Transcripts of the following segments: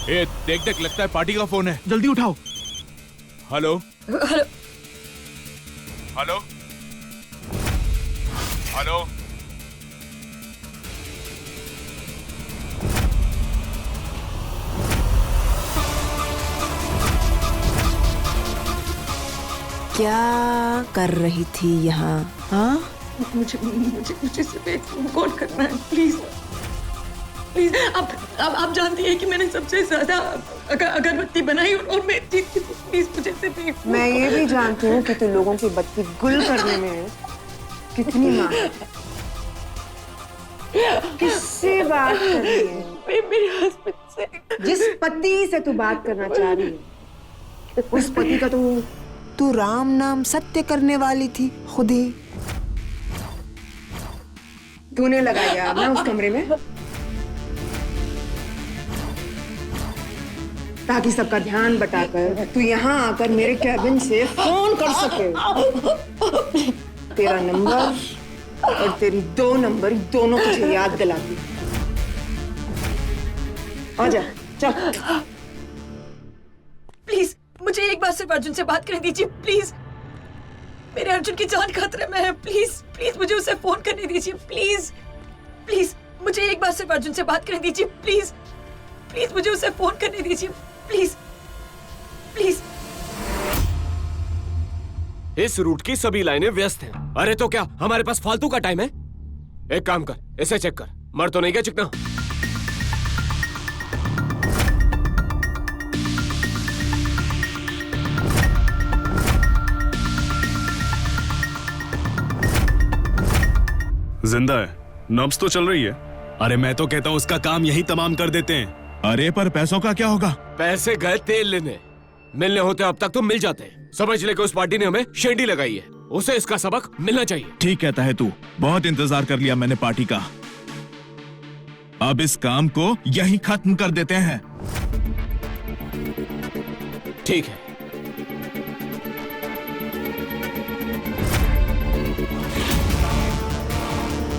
ए, देख देख, लगता है पार्टी का फोन है। जल्दी उठाओ। Hello hello. Hello hello. क्या कर रही थी यहाँ? हाँ, मुझे मुझे मुझे सिर्फ एक कॉल करना है, प्लीज प्लीज। आप जानती हैं कि मैंने सबसे ज्यादा अगरबत्ती बनाई और मैं जीती थी। प्लीज मुझे सिर्फ एक। मैं ये भी जानती हूँ कि तू लोगों की बत्ती गुल करने में कितनी माहिर है। किससे बात कर रही है? मेरे हस्बैंड से। जिस पति से तू बात करना चाह रही है, उस पति का तू राम नाम सत्य करने वाली थी खुद ही। तूने लगाई आग ना उस कमरे में, ताकि सबका ध्यान बटाकर तू यहाँ आकर मेरे कैबिन से फोन कर सके। तेरा नंबर और तेरी 2 नंबर दोनों तुझे याद दिलाती। आजा, चल। प्लीज मुझे एक बार सिर्फ अर्जुन से बात करने दीजिए, प्लीज। मेरे अर्जुन की जान खतरे में है। प्लीज प्लीज मुझे उसे फोन करने दीजिए, प्लीज प्लीज। मुझे एक बार सिर्फ अर्जुन से बात करने दीजिए, प्लीज प्लीज। मुझे उसे फोन करने दीजिए, प्लीज प्लीज। इस रूट की सभी लाइनें व्यस्त हैं। अरे तो क्या हमारे पास फालतू का टाइम है? एक काम कर, इसे चेक कर, मर तो नहीं गया चिकना? जिंदा है, नब्ज तो चल रही है। अरे मैं तो कहता हूँ उसका काम यही तमाम कर देते हैं। अरे पर पैसों का क्या होगा? पैसे गए तेल लेने, मिलने होते अब तक तो मिल जाते। समझ ले कि उस पार्टी ने हमें शेंडी लगाई है, उसे इसका सबक मिलना चाहिए। ठीक कहता है तू, बहुत इंतजार कर लिया मैंने पार्टी का। अब इस काम को यही खत्म कर देते हैं। ठीक है।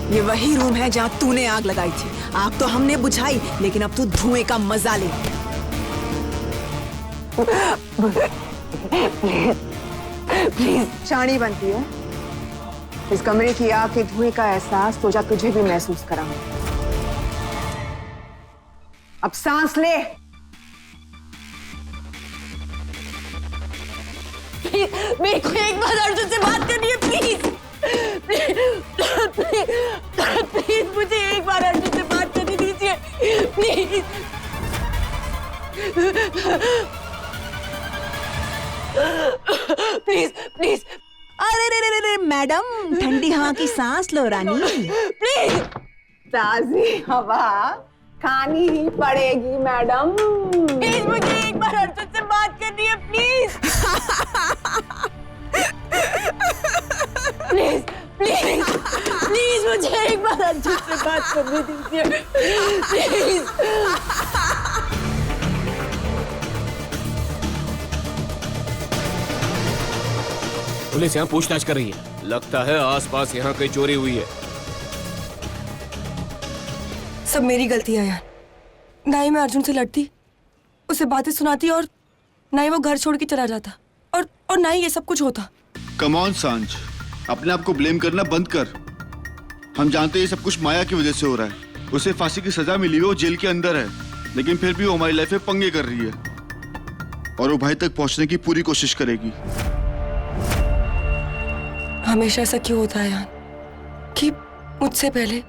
ये वही रूम है जहाँ तूने आग लगाई थी। आग तो हमने बुझाई, लेकिन अब तू धुएं का मजा ले। प्लीज शानी बनती है। इस कमरे की आग के धुएं का एहसास तो जा तुझे भी महसूस कराऊं। अब सांस ले। मेरे को एक बार अर्जुन से बात करनी है, प्लीज प्लीज। मुझे एक बार अर्जुन से बात करने दीजिए, प्लीज प्लीज प्लीज। अरे रे रे रे मैडम, ठंडी हवा की सांस लो रानी। प्लीज। ताजी हवा खानी ही पड़ेगी मैडम। प्लीज मुझे एक बार अर्जुन से बात करनी है, प्लीज प्लीज प्लीज प्लीज। मुझे एक बार अर्जुन से बात करने दीजिए, प्लीज। पुलिस यहाँ पूछताछ कर रही है। लगता है आसपास यहाँ कहीं चोरी हुई है। सब मेरी गलती है यार। ना ही मैं अर्जुन से लड़ती, उसे बातें सुनाती, और ना ही वो घर छोड़ के चला जाता, और ना ही ये सब कुछ होता। कम ऑन सांझ, अपने आप को ब्लेम करना बंद कर। हम जानते हैं ये सब कुछ माया की वजह से हो रहा है। उसे फांसी की सजा मिली है, वो जेल के अंदर है, लेकिन फिर भी वो हमारी लाइफ में पंगे कर रही है और वो भाई तक पहुंचने की पूरी कोशिश करेगी। हमेशा ऐसा क्यों होता है यार कि मुझसे पहले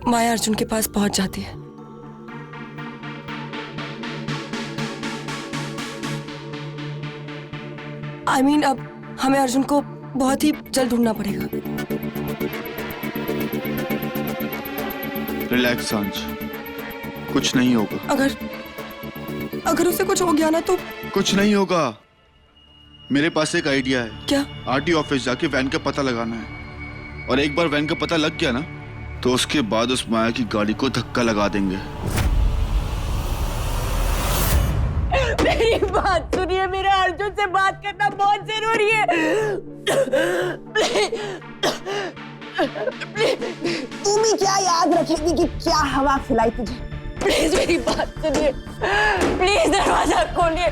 माया अर्जुन के पास पहुंच जाती है? I mean, अब हमें अर्जुन को बहुत ही जल्द ढूंढना पड़ेगा। रिलैक्स सांझ, कुछ नहीं होगा। अगर उसे कुछ हो गया ना तो? कुछ नहीं होगा। मेरे पास एक आइडिया है। क्या? आरटीओ ऑफिस जाके वैन का पता लगाना है, और एक बार वैन का पता लग गया ना तो उसके बाद उस माया की गाड़ी को धक्का लगा देंगे। मेरी बात सुनिए, मेरा अर्जुन से बात करना बहुत जरूरी है। तू भी क्या याद रखेगी कि क्या हवा खिलाई तुझे? प्लीज मेरी बात सुनिए, प्लीज दरवाजा खोलिए।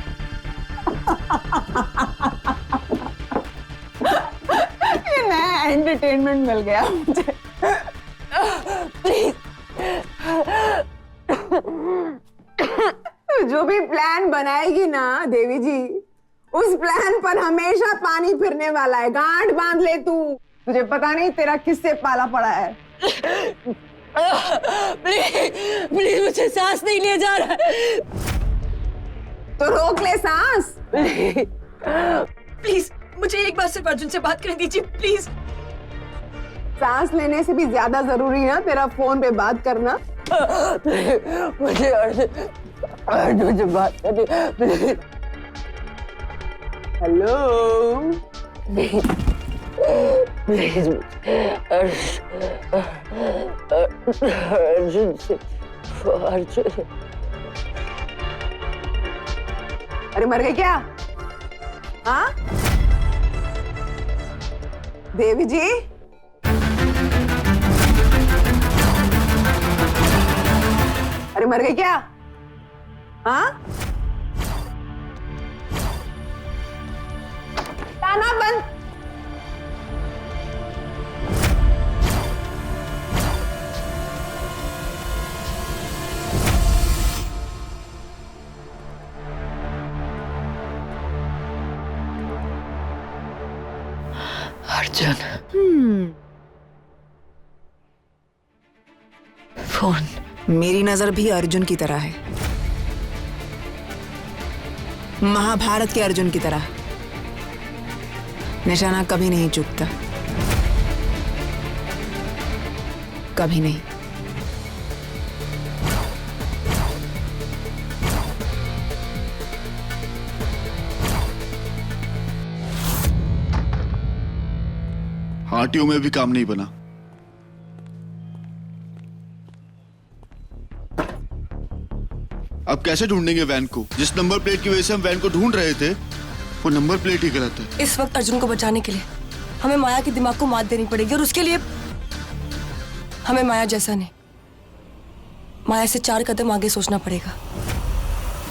ये नया एंटरटेनमेंट मिल गया मुझे। प्लीज जो भी प्लान बनाएगी ना देवी जी, उस प्लान पर हमेशा पानी फिरने वाला है। गांठ बांध ले तू, तुझे पता नहीं तेरा किससे पाला पड़ा है। प्लीज प्लीज मुझे सांस नहीं लिया जा रहा है। तो रोक ले सांस। प्लीज मुझे एक बार सिर्फ अर्जुन से बात करने दीजिए प्लीज। सांस लेने से भी ज्यादा जरूरी है तेरा फोन पे बात करना। मुझे अर्जुन से बात करनी प्लीज। हेलो, प्लीज अर्जुन से अर्जुन। अरे मर गई क्या? हाँ देवी जी, अरे मर गई क्या? हाँ ताना बंद। अर्जुन फोन। मेरी नजर भी अर्जुन की तरह है, महाभारत के अर्जुन की तरह। निशाना कभी नहीं चूकता, कभी नहीं। हाटियों में भी काम नहीं बना। अब कैसे ढूंढेंगे वैन को? जिस नंबर प्लेट की वजह से हम वैन को ढूंढ रहे थे, वो नंबर प्लेट ही गलत है। इस वक्त अर्जुन को बचाने के लिए हमें माया के दिमाग को मात देनी पड़ेगी, और उसके लिए हमें माया जैसा नहीं, माया से 4 कदम आगे सोचना पड़ेगा।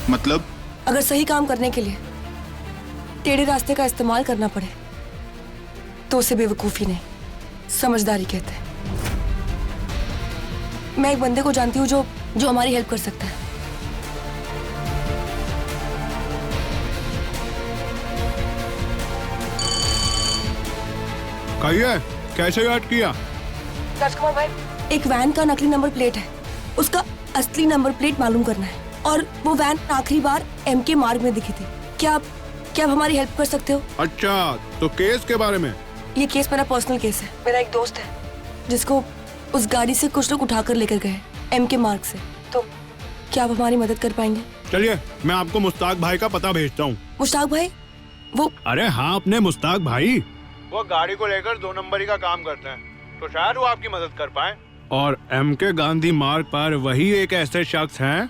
मतलब? अगर सही काम करने के लिए टेढ़े रास्ते का इस्तेमाल करना पड़े तो उसे बेवकूफी नहीं, समझदारी कहते हैं। मैं एक बंदे को जानती हूँ जो हमारी हेल्प कर सकता है। कहिए, कैसे याद किया? राजकुमार भाई, एक वैन का नकली नंबर प्लेट है, उसका असली नंबर प्लेट मालूम करना है, और वो वैन आखिरी बार एमके मार्ग में दिखी थी। क्या आप हमारी हेल्प कर सकते हो? अच्छा, तो केस के बारे में? ये केस मेरा पर्सनल केस है। मेरा एक दोस्त है जिसको उस गाड़ी से कुछ लोग उठाकर लेकर गए एमके मार्ग से। तो क्या आप हमारी मदद कर पाएंगे? चलिए, मैं आपको मुश्ताक भाई का पता भेजता हूँ। मुश्ताक भाई? वो अरे हाँ, अपने मुश्ताक भाई। वो गाड़ी को लेकर 2 नंबरी का काम करते हैं, तो शायद वो आपकी मदद कर पाए। और एमके गांधी मार्ग पर वही एक ऐसे शख्स हैं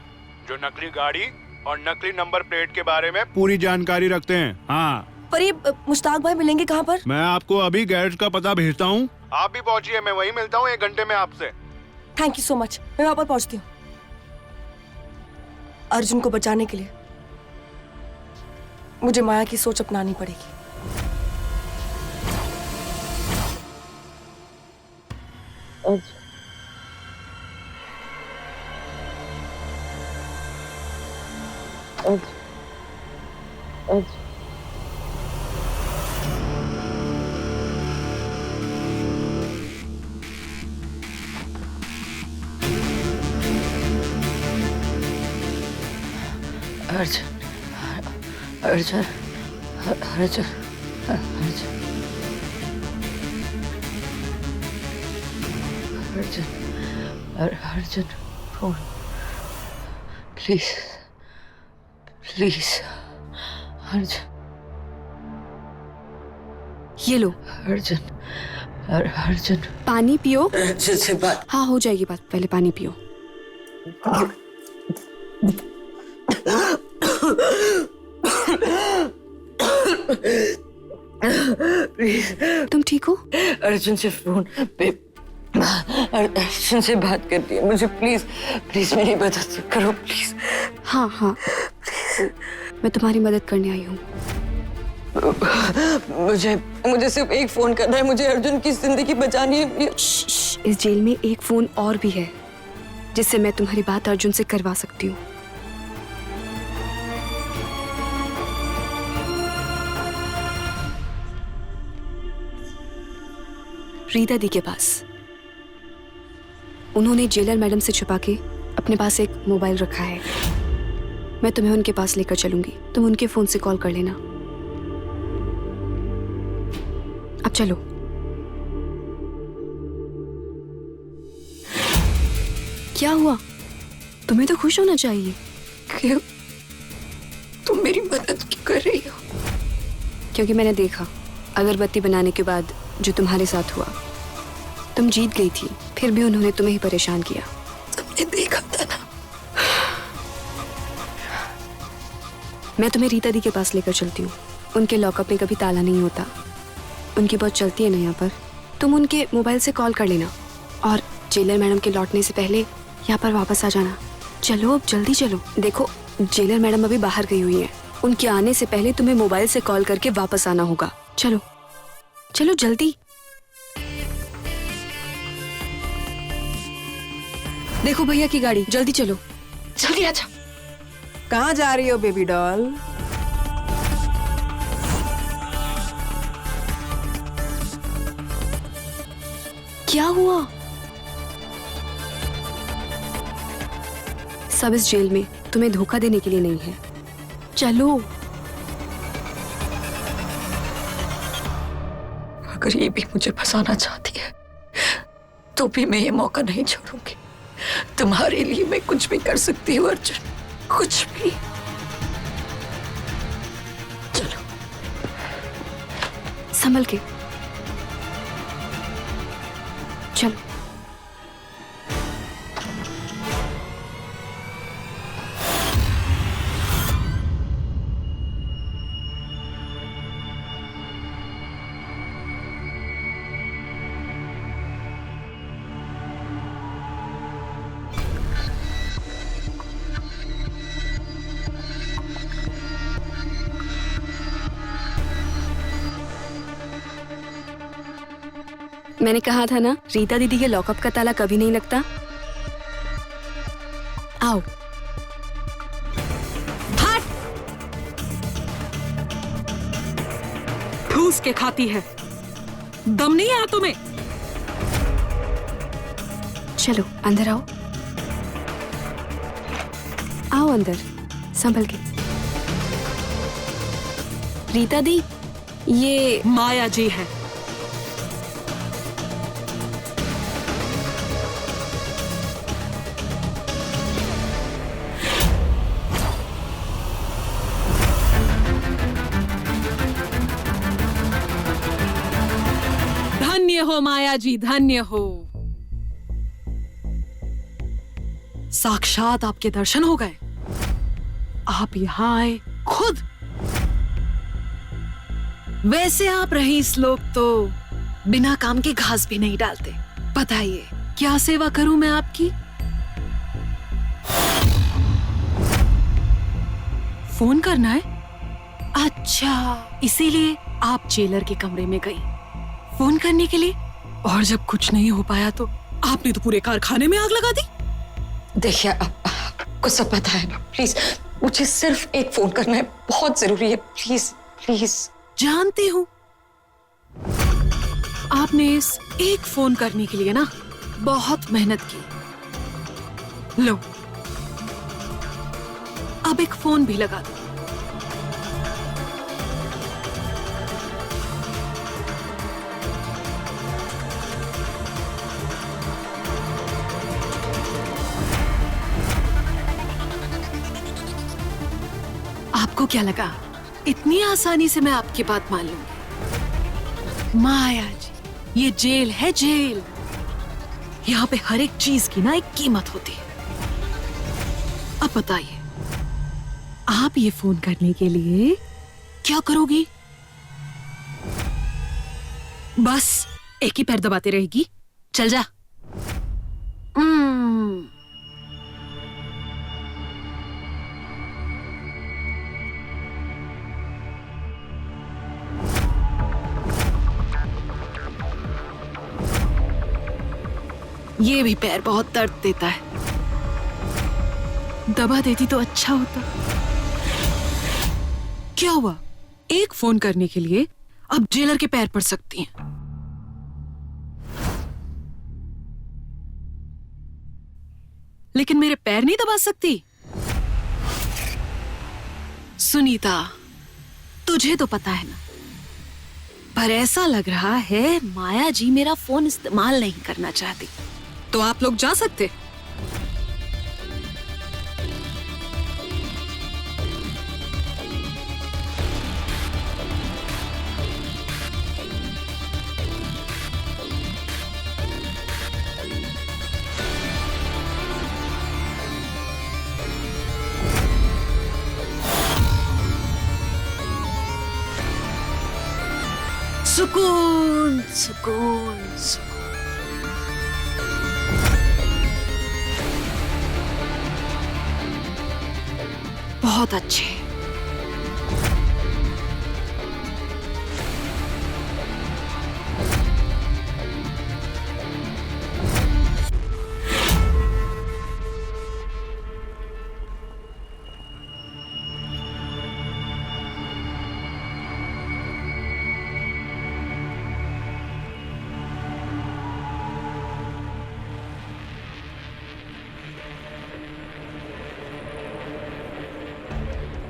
जो नकली गाड़ी और नकली नंबर प्लेट के बारे में पूरी जानकारी रखते हैं। हाँ, पर ये मुश्ताक भाई मिलेंगे कहाँ पर? मैं आपको अभी गैरेज का पता भेजता हूँ। आप भी पहुंचिए, मैं वहीं मिलता हूँ 1 घंटे में आपसे। थैंक यू सो मच, मैं वहां पर पहुंचती हूँ। अर्जुन को बचाने के लिए मुझे माया की सोच अपनानी पड़ेगी। Arjun phone please Arjun. ये लो अर्जुन पानी पियो। अर्जुन से बात। हाँ, हो जाएगी बात, पहले पानी पियो। तुम ठीक हो? अर्जुन से फोन पे अर्जुन से बात करती है, मुझे प्लीज प्लीज मेरी मदद करो प्लीज। हाँ हाँ, मैं तुम्हारी मदद करने आई हूँ। मुझे मुझे सिर्फ एक फोन करना है, मुझे अर्जुन की जिंदगी बचानी है। इस जेल में एक फोन और भी है जिससे मैं तुम्हारी बात अर्जुन से करवा सकती हूँ। रीता दी के पास। उन्होंने जेलर मैडम से छुपा के अपने पास एक मोबाइल रखा है। मैं तुम्हें उनके पास लेकर चलूंगी, तुम उनके फोन से कॉल कर लेना। अब चलो। क्या हुआ? तुम्हें तो खुश होना चाहिए। क्यों तुम मेरी मदद क्यों कर रही हो? क्योंकि मैंने देखा अगरबत्ती बनाने के बाद जो तुम्हारे साथ हुआ, तुम जीत गई थी, फिर भी उन्होंने तुम्हें ही परेशान किया। तुमने देखा था ना। मैं तुम्हें रीता दी के पास लेकर चलती हूँ। उनके लॉकअप में कभी ताला नहीं होता, उनकी बहुत चलती है ना यहाँ पर। तुम उनके मोबाइल से कॉल कर लेना और जेलर मैडम के लौटने से पहले यहाँ पर वापस आ जाना। चलो अब जल्दी चलो। देखो जेलर मैडम अभी बाहर गई हुई है, उनके आने से पहले तुम्हें मोबाइल से कॉल करके वापस आना होगा। चलो चलो जल्दी। देखो भैया की गाड़ी, जल्दी चलो। जल्दी आजा। कहाँ जा रही हो बेबी डॉल? क्या हुआ? सब इस जेल में तुम्हें धोखा देने के लिए नहीं है। चलो। अगर ये भी मुझे फंसाना चाहती है तो भी मैं ये मौका नहीं छोड़ूंगी। तुम्हारे लिए मैं कुछ भी कर सकती हूँ अर्जुन, कुछ भी। चलो संभल के चलो। मैंने कहा था ना, रीता दीदी के लॉकअप का ताला कभी नहीं लगता। आओ। हट! ठूस के खाती है, दम नहीं आया तुम्हें? चलो अंदर आओ। आओ अंदर, संभल के। रीता दी, ये माया जी है। धन्य हो माया जी, धन्य हो। साक्षात आपके दर्शन हो गए। आप यहाँ आए खुद। वैसे आप रईस लोग तो बिना काम के घास भी नहीं डालते। बताइए क्या सेवा करूं मैं आपकी? फोन करना है? अच्छा, इसीलिए आप जेलर के कमरे में गई फोन करने के लिए। और जब कुछ नहीं हो पाया तो आपने तो पूरे कारखाने में आग लगा दी। देखिए आपको सब पता है ना, प्लीज मुझे सिर्फ एक फोन करना है, बहुत जरूरी है, प्लीज प्लीज। जानती हूं आपने इस एक फोन करने के लिए ना बहुत मेहनत की। लो अब एक फोन भी लगा दो। आपको क्या लगा इतनी आसानी से मैं आपकी बात मान लूंगी? माया जी, ये जेल है, जेल। यहाँ पे हर एक चीज की ना एक कीमत होती है। अब बताइए, आप ये फोन करने के लिए क्या करोगी? बस एक ही पैर दबाते रहेगी? चल जा, ये भी पैर बहुत दर्द देता है। दबा देती तो अच्छा होता। क्या हुआ? एक फोन करने के लिए अब जेलर के पैर पड़ सकती हैं। लेकिन मेरे पैर नहीं दबा सकती। सुनीता, तुझे तो पता है ना, पर ऐसा लग रहा है माया जी मेरा फोन इस्तेमाल नहीं करना चाहती। तो आप लोग जा सकते। सुकून सुकून सुकून। बहुत अच्छे।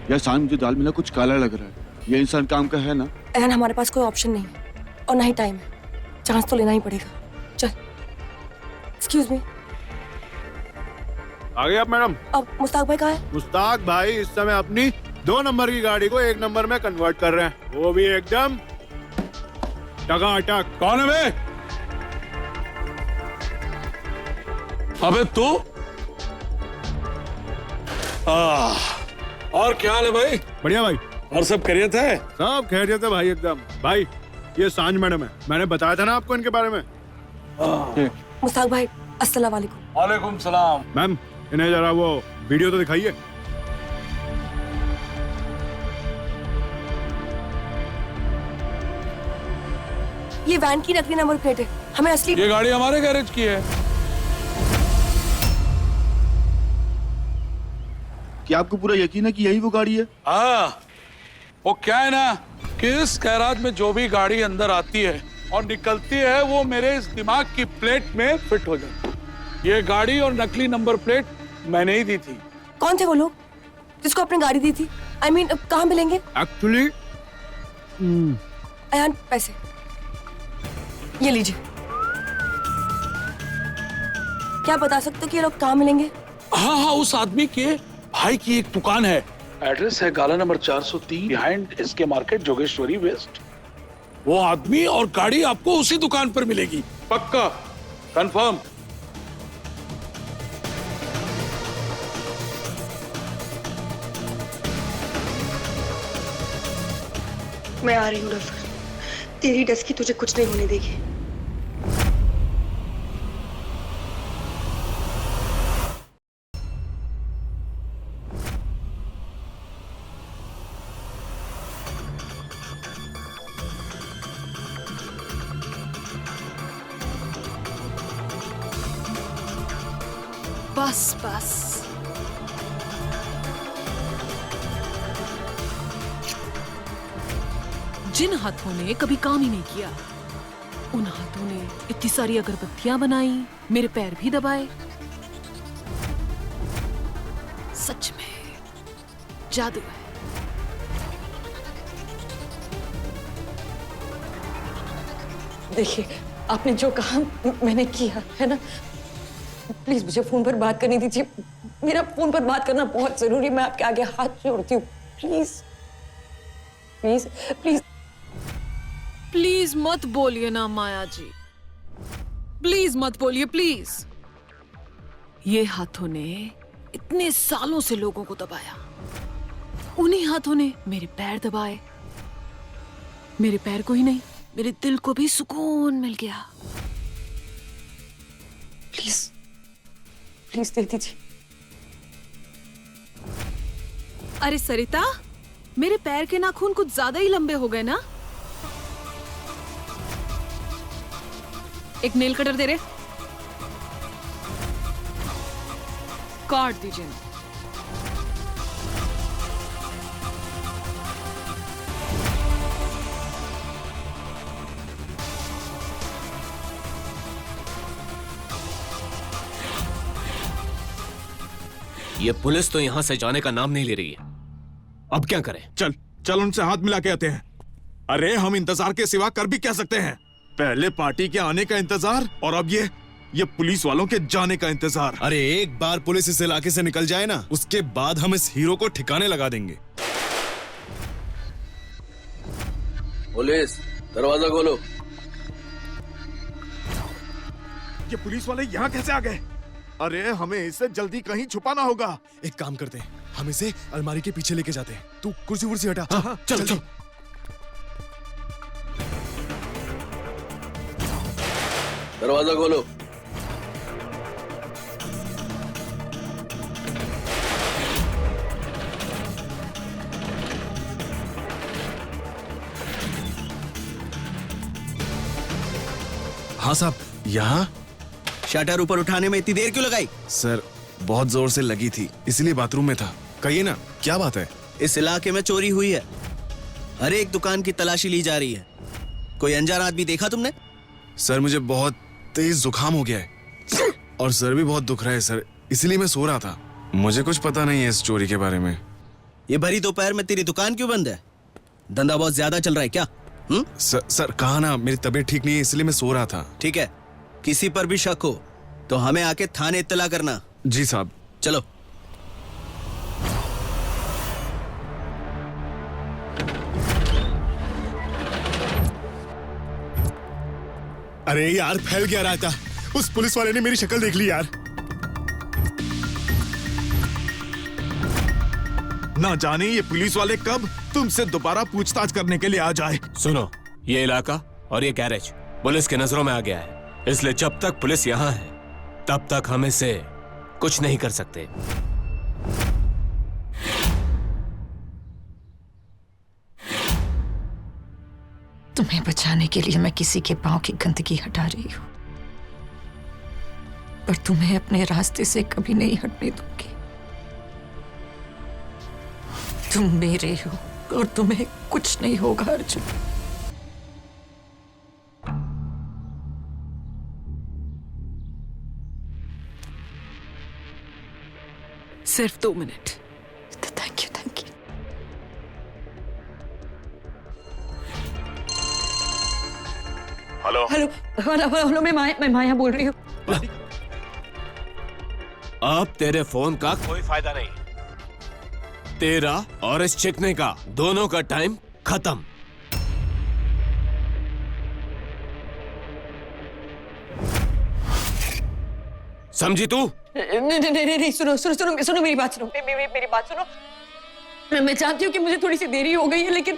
यार शान, मुझे दाल में ना कुछ काला लग रहा है। ये इंसान काम का है ना? एहन, हमारे पास कोई ऑप्शन नहीं है और ना ही टाइम है। चांस तो लेना ही पड़ेगा। चल। Excuse me. आ गए आप मैडम? अब मुस्ताक भाई कहाँ है? मुस्ताक भाई इस समय अपनी 2 नंबर की गाड़ी को 1 नंबर में कन्वर्ट कर रहे हैं, वो भी एकदम टकाटक। कौन है बे? अबे तू? और क्या हाल है भाई? बढ़िया भाई। और सब खैरियत है? सब खैरियत है भाई एकदम। भाई ये सांझ मैडम है, मैंने बताया था ना आपको इनके बारे में। मुस्ताक भाई, अस्सलाम वालेकुम। वालेकुम सलाम। मैम, इन्हें जरा वो वीडियो तो दिखाइए। ये वैन की नकली नंबर प्लेट है, हमें असली। ये गाड़ी हमारे गैरेज की है। क्या आपको पूरा यकीन है कि यही वो गाड़ी है? हाँ, वो क्या है ना कि इस गैराज में जो भी गाड़ी अंदर आती है और निकलती है वो मेरे इस दिमाग की प्लेट में फिट हो जाती है। ये गाड़ी और नकली नंबर प्लेट मैंने ही दी थी। कौन थे वो लोग जिसको आपने गाड़ी दी थी? I mean, अब कहाँ मिलेंगे? एक्चुअली अयान, पैसे ये लीजिए। क्या बता सकते हो कि ये लोग कहाँ मिलेंगे? हाँ हाँ, उस आदमी के भाई की एक दुकान है। एड्रेस है गाला number 403 behind SK market, Jogeshwari west. वो आदमी और गाड़ी आपको उसी दुकान पर मिलेगी, पक्का, कंफर्म। मैं आ रही हूँ डॉक्टर, तेरी डस की तुझे कुछ नहीं होने देगी। बस बस। जिन हाथों ने कभी काम ही नहीं किया, उन हाथों ने इतनी सारी अगरबत्तियां बनाई, मेरे पैर भी दबाए। सच में जादू है। देखिए, आपने जो कहा मैंने किया है ना। प्लीज मुझे फोन पर बात करने दीजिए। मेरा फोन पर बात करना बहुत जरूरी। मैं आपके आगे हाथ जोड़ती हूँ। प्लीज प्लीज प्लीज प्लीज मत बोलिए ना माया जी, प्लीज मत बोलिए प्लीज। ये हाथों ने इतने सालों से लोगों को दबाया, उन्हीं हाथों ने मेरे पैर दबाए। मेरे पैर को ही नहीं, मेरे दिल को भी सुकून मिल गया। प्लीज प्लीज दे दीजिए। अरे सरिता, मेरे पैर के नाखून कुछ ज्यादा ही लंबे हो गए ना। एक नेल कटर दे रहे। काट दीजिए ना। ये पुलिस तो यहां से जाने का नाम नहीं ले रही है। अब क्या करें? चल चल उनसे हाथ मिला के आते हैं। अरे हम इंतजार के सिवा कर भी क्या सकते हैं? पहले पार्टी के आने का इंतजार और अब ये पुलिस वालों के जाने का इंतजार। अरे एक बार पुलिस इस इलाके से निकल जाए ना, उसके बाद हम इस हीरो को ठिकाने लगा देंगे। पुलिस, दरवाजा खोलो। ये पुलिस वाले यहाँ कैसे आ गए? अरे हमें इससे जल्दी कहीं छुपाना होगा। एक काम करते हैं, हम इसे अलमारी के पीछे लेके जाते हैं। तू कुर्सी वुर्सी हटा। हाँ, चल चल। दरवाजा खोलो। हाँ साहब, यहाँ। शटर ऊपर उठाने में इतनी देर क्यों लगाई? सर बहुत जोर से लगी थी, इसलिए बाथरूम में था। कहिए ना, क्या बात है? इस इलाके में चोरी हुई है, हर एक दुकान की तलाशी ली जा रही है। कोई अनजान आदमी देखा तुमने? सर मुझे बहुत तेज जुकाम हो गया है और सर भी बहुत दुख रहा है सर, इसलिए मैं सो रहा था। मुझे कुछ पता नहीं है इस चोरी के बारे में। ये भरी दोपहर में तेरी दुकान क्यों बंद है? धंधा बहुत ज्यादा चल रहा है क्या? सर कहा ना, मेरी तबीयत ठीक नहीं है, इसलिए मैं सो रहा था। ठीक है, किसी पर भी शक हो तो हमें आके थाने इत्तला करना। जी साहब। चलो। अरे यार, फैल गया रहा था। उस पुलिस वाले ने मेरी शक्ल देख ली यार। ना जाने ये पुलिस वाले कब तुमसे दोबारा पूछताछ करने के लिए आ जाए। सुनो, ये इलाका और ये गैरेज पुलिस की नजरों में आ गया है, इसलिए जब तक पुलिस यहाँ है तब तक हम इसे कुछ नहीं कर सकते। तुम्हें बचाने के लिए मैं किसी के पांव की गंदगी हटा रही हूँ, पर तुम्हें अपने रास्ते से कभी नहीं हटने दूंगी। तुम मेरे हो और तुम्हें कुछ नहीं होगा अर्जुन। सिर्फ 2 minute. Thank you, thank you. Hello hello hello hello, मैं माया बोल रही हूँ। अब तेरे फोन का कोई फायदा नहीं, तेरा और इस चिकने का दोनों का टाइम खत्म। समझी तू? नहीं, सुनो मेरी बात सुनो, मेरी बात सुनो। मैं जानती हूँ कि मुझे थोड़ी सी देरी हो गई है, लेकिन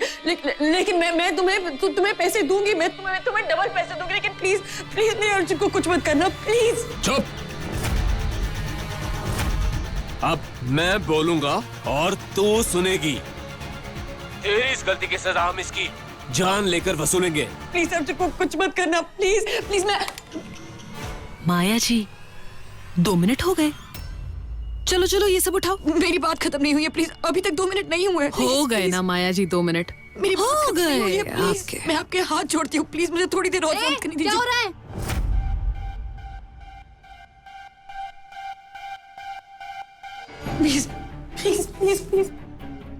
मैं तुम्हें पैसे दूंगी, मैं तुम्हें डबल पैसे दूंगी, लेकिन प्लीज मेरे अर्जुन को कुछ मत करना, प्लीज। चुप। अब मैं बोलूंगा और तू सुनेगी। तेरी इस गलती की सजा हम इसकी जान लेकर वसूलेंगे। प्लीज अर्जुन को कुछ मत करना, प्लीज। मैं माया जी, 2 मिनट हो गए। चलो चलो, ये सब उठाओ। मेरी बात खत्म नहीं हुई है, प्लीज। अभी तक 2 मिनट नहीं हुए। हो गए ना माया जी, 2 मिनट मेरी बात हो खत्म नहीं हुई है, गए प्लीज। आपके। मैं आपके हाथ जोड़ती हूँ, प्लीज मुझे थोड़ी देर और फोन करने दीजिए। क्या हो रहा है? प्लीज।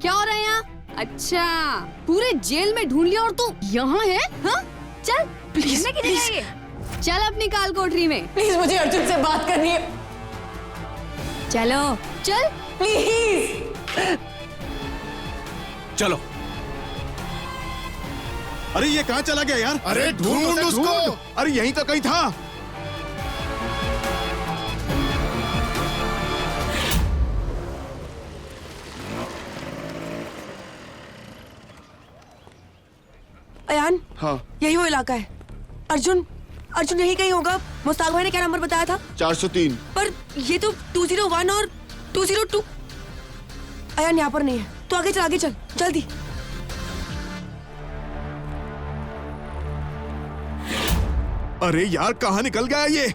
क्या हो रहा है यहाँ? अच्छा, पूरे जेल में ढूंढ लिया और तू यहाँ है? हाँ? चल, प्लीज, घूमने किधर प्लीज। जाएंगे? चल अपनी काल कोठरी में। प्लीज मुझे अर्जुन से बात करनी है, चलो, चल। प्लीज। चलो। अरे ये कहाँ चला गया यार? अरे ढूंढ उसको। अरे यहीं तो कहीं था। अयान, हाँ, यही वो इलाका है। अर्जुन यही कहीं होगा। मुस्ताक भाई ने क्या नंबर बताया था? 403। पर ये तो 201 और 202। अयान यहाँ पर नहीं है, तो आगे चल जल्दी। अरे यार, कहाँ निकल गया ये?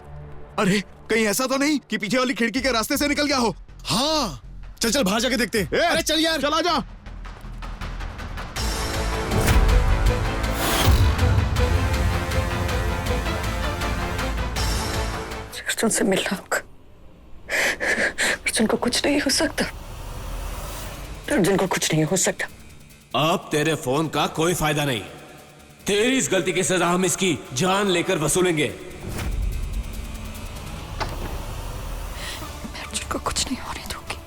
अरे कहीं ऐसा तो नहीं कि पीछे वाली खिड़की के रास्ते से निकल गया हो? हाँ चल चल बाहर जाके देखते हैं। अरे चल यार, चला जा। अर्जुन से मिलना होगा। अर्जुन को कुछ नहीं हो सकता। अर्जुन को कुछ नहीं हो सकता। अब तेरे फोन का कोई फायदा नहीं। तेरी इस गलती की सजा हम इसकी जान लेकर वसूलेंगे। मैं अर्जुन को कुछ नहीं होने दूंगी।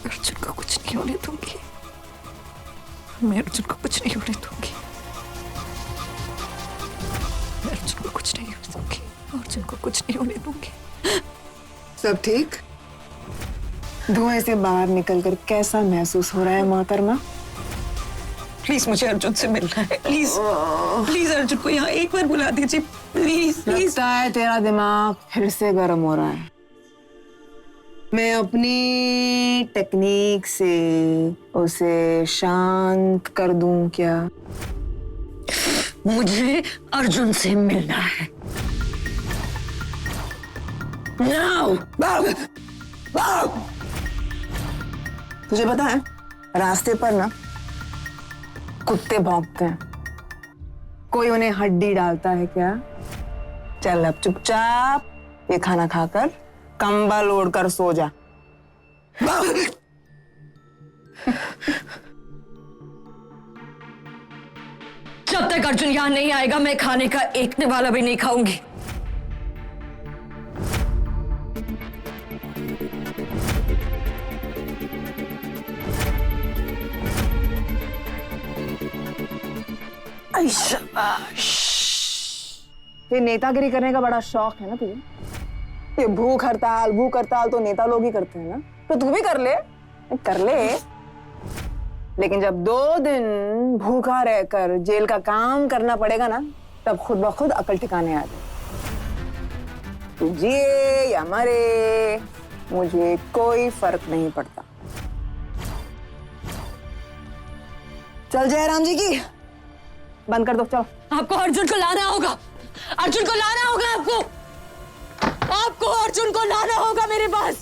अर्जुन को कुछ नहीं होने दूंगी। मैं अर्जुन को कुछ नहीं होने दूंगी। मैं अर्जुन को कुछ नहीं होने दूंगी। अर्जुन को कुछ नहीं होने दूंगी। सब ठीक? धुएं से बाहर निकलकर कैसा महसूस हो रहा है मोहतरमा? प्लीज मुझे अर्जुन से मिलना है। प्लीज प्लीज अर्जुन को यहाँ एक बार बुला दीजिए। Please please. लगता है तेरा दिमाग फिर से गर्म हो रहा है। मैं अपनी टेक्निक से उसे शांत कर दूं क्या? मुझे अर्जुन से मिलना है। Now! तुझे पता है रास्ते पर ना कुत्ते भौंकते हैं। कोई उन्हें हड्डी डालता है क्या? चल अब चुपचाप ये खाना खाकर कंबल ओढ़कर सो जा। जब तक अर्जुन यहाँ नहीं आएगा मैं खाने का एक निवाला भी नहीं खाऊंगी। ये नेतागिरी करने का बड़ा शौक है ना तुझे? ये भूख हड़ताल तो नेता लोग ही करते हैं ना, तो तू भी कर ले। लेकिन जब 2 दिन भूखा रहकर जेल का काम करना पड़ेगा ना, तब खुद ब खुद अकल ठिकाने आ जाए। तू जिए या मरे मुझे कोई फर्क नहीं पड़ता। चल जयराम जी की बंद कर दो। चलो आपको अर्जुन को लाना होगा। अर्जुन को लाना होगा। आपको अर्जुन को लाना होगा मेरे पास।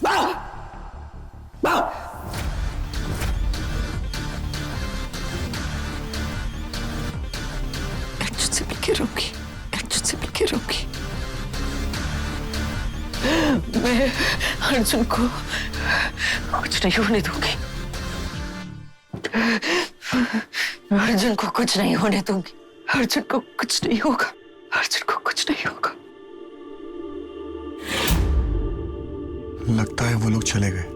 अर्जुन से मिलके रहूंगी। अर्जुन से मिलके रहूंगी। मैं अर्जुन को कुछ नहीं होने दूंगी। अर्जुन को कुछ नहीं होने दूंगी। अर्जुन को कुछ नहीं होगा। अर्जुन को कुछ नहीं होगा। लगता है वो लोग चले गए।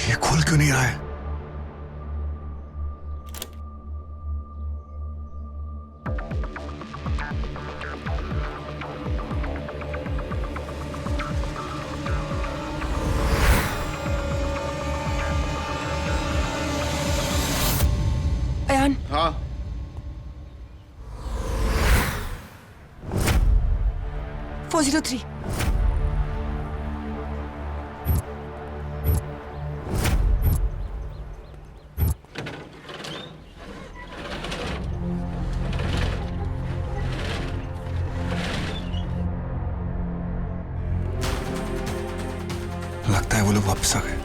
ये खुल क्यों नहीं रहा है? अयान, हाँ 403। लगता है वो लोग वापस आ गए।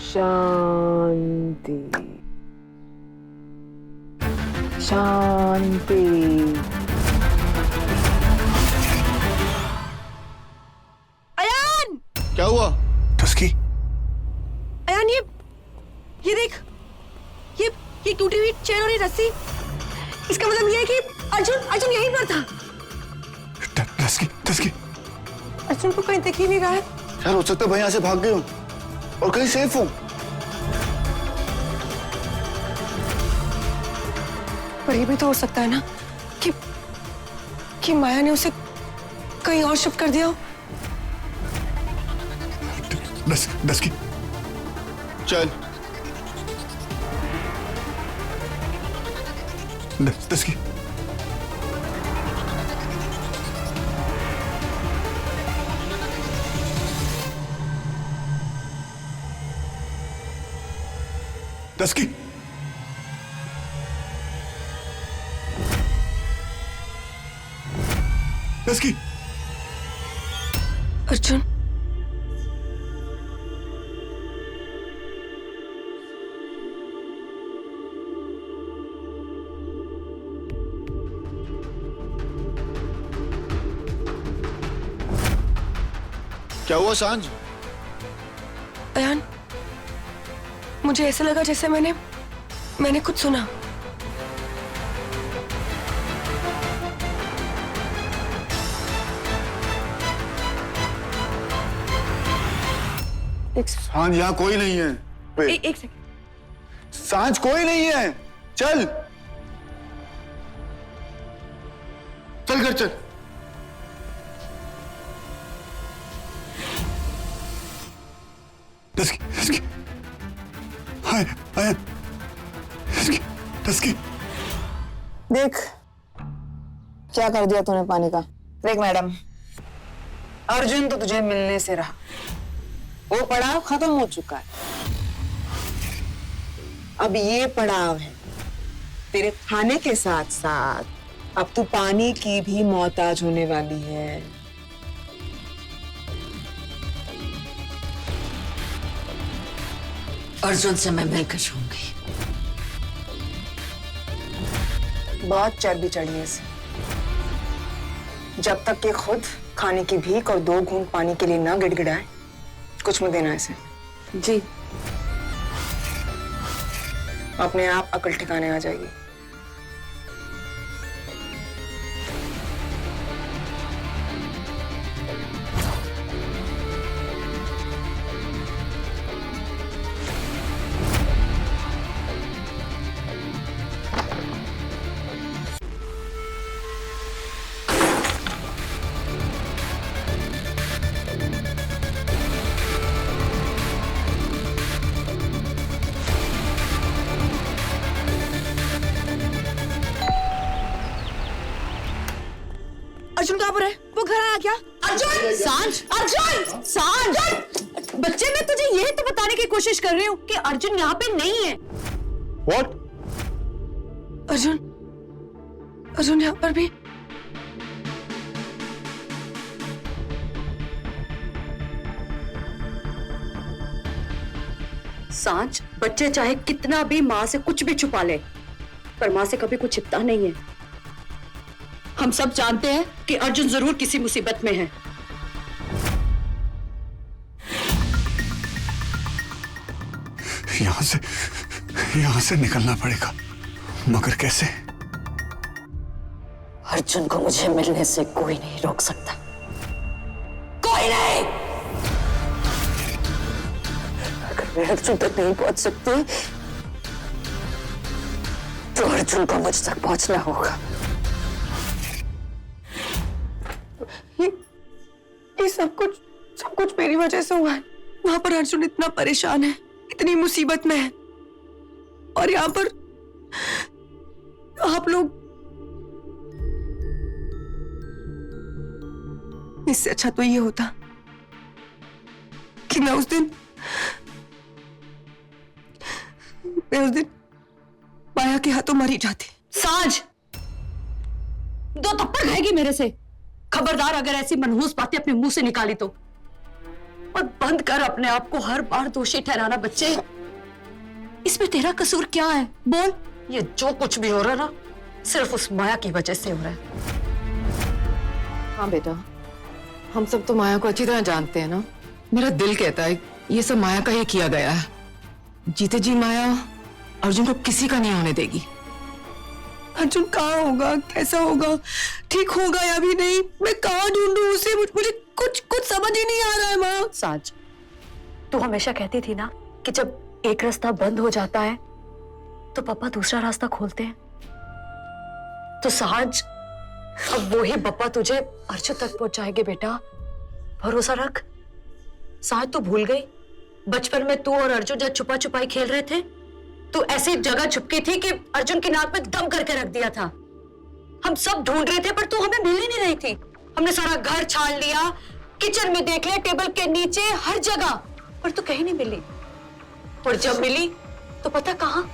शांति शांति। अयान! क्या हुआ? टस्की, अयान, ये देख, ये टूटी हुई चेन और ये रस्सी, इसका मतलब ये है कि अर्जुन यहीं पर था। टस्की, अर्जुन को कहीं दिख ही नहीं रहा है। यार हो सकता है भाई यहाँ से भाग गए हो और कहीं सेफ हो। पर ये भी तो हो सकता है ना कि माया ने उसे कहीं और शिफ्ट कर दिया हो। टस्की, चल टस्की, टस्की, टस्की। अर्जुन, क्या हुआ सांझ? अयान, मुझे ऐसा लगा जैसे मैंने कुछ सुना। सांझ यहाँ कोई नहीं है। एक सेकंड। सांझ कोई नहीं है, चल चल घर चल। टस्की, हाय, टस्की। देख क्या कर दिया तूने पानी का। देख मैडम, अर्जुन तो तुझे मिलने से रहा, वो पड़ाव खत्म हो चुका है। अब ये पड़ाव है तेरे खाने के साथ साथ अब तू पानी की भी मोहताज होने वाली है। अर्जुन से मैं मिलकर छूंगी। बहुत चर्बी चढ़ी है इसे। जब तक ये खुद खाने की भीख और 2 घूंट पानी के लिए ना गिड़गिड़ाए, कुछ मत देना इसे। जी। अपने आप अकल ठिकाने आ जाएगी। अर्जुन कहाँ पर है? वो घर आया क्या? अर्जुन! सांझ! बच्चे, मैं तुझे यही तो बताने की कोशिश कर रही हूँ कि अर्जुन यहाँ पे नहीं है। What? अर्जुन यहाँ पर भी। सांझ, बच्चे चाहे कितना भी माँ से कुछ भी छुपा ले, पर माँ से कभी कुछ छिपता नहीं है। हम सब जानते हैं कि अर्जुन जरूर किसी मुसीबत में है। यहाँ से निकलना पड़ेगा, मगर कैसे? अर्जुन को मुझे मिलने से कोई नहीं रोक सकता, कोई नहीं। अगर मैं अर्जुन तक नहीं पहुंच सकती तो अर्जुन को मुझ तक पहुंचना होगा। ये सब कुछ मेरी वजह से हुआ है। वहां पर अर्जुन इतना परेशान है, इतनी मुसीबत में है, और यहाँ पर आप लोग। इससे अच्छा तो ये होता कि मैं उस दिन माया के हाथों मरी जाती। सांझ, 2 थप्पड़ खाएगी मेरे से। खबरदार अगर ऐसी मनहूस बातें अपने मुंह से निकाली तो। और बंद कर अपने आप को हर बार दोषी ठहराना। बच्चे, इसमें तेरा कसूर क्या है? बोल। ये जो कुछ भी हो रहा है ना, सिर्फ उस माया की वजह से हो रहा है। हाँ बेटा, हम सब तो माया को अच्छी तरह जानते हैं ना। मेरा दिल कहता है ये सब माया का ही किया गया है। जीते जी माया अर्जुन को किसी का नहीं होने देगी। अर्जुन कहाँ होगा, कैसा होगा, ठीक होगा या भी नहीं? मैं कहाँ ढूंढूं उसे? मुझे कुछ समझ ही नहीं आ रहा है माँ। साज, तू हमेशा कहती थी ना कि जब एक रास्ता बंद हो जाता है तो पापा दूसरा रास्ता खोलते हैं। तो साज, अब वो ही पापा तुझे अर्जुन तक पहुंचाएंगे बेटा, भरोसा रख। साज, तू भूल गई बचपन में तू और अर्जुन जब छुपा छुपाई खेल रहे थे, तू ऐसी जगह छुपकी थी कि अर्जुन की नाक में दम करके रख दिया था। हम सब ढूंढ रहे थे पर तू हमें मिल ही नहीं रही थी। हमने सारा घर छान लिया, किचन में देख लिया, टेबल के नीचे, हर जगह, पर तू कहीं नहीं मिली। और जब मिली तो पता कहाँ?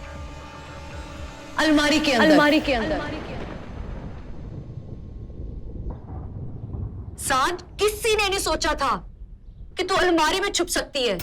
अलमारी के अंदर। अलमारी के अंदर। साथ किसी ने नहीं सोचा था कि तू अलमारी में छुप सकती है।